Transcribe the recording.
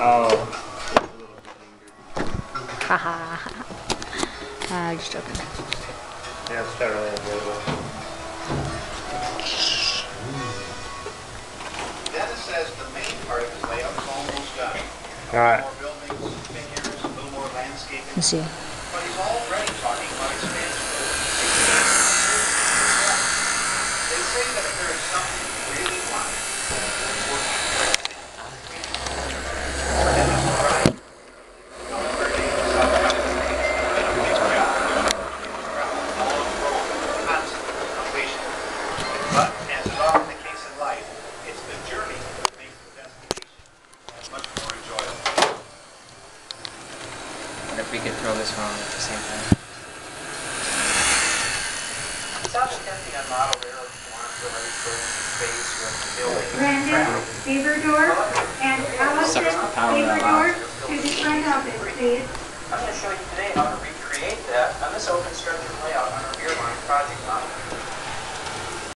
Oh. Haha. Just joking. Yeah, it's totally enjoyable. Dennis says the main part of his layout is almost done. Alright. More buildings, figures, a little more landscaping. Let's see. But he's already talking about expansion. They say that if there is something you really want, it's working for Dennis is right. However, he is out of the big job. All of the road, constant completion. But as is often the case in life, it's the journey that makes the destination much more enjoyable. What if we could throw this one at the same time? South attempting a model there of modular space with building Brandon Beaverdorf and Allison Beaverdorf to the front office, please. I'm going to show you today how to recreate that on this open structure layout on our beer line project model.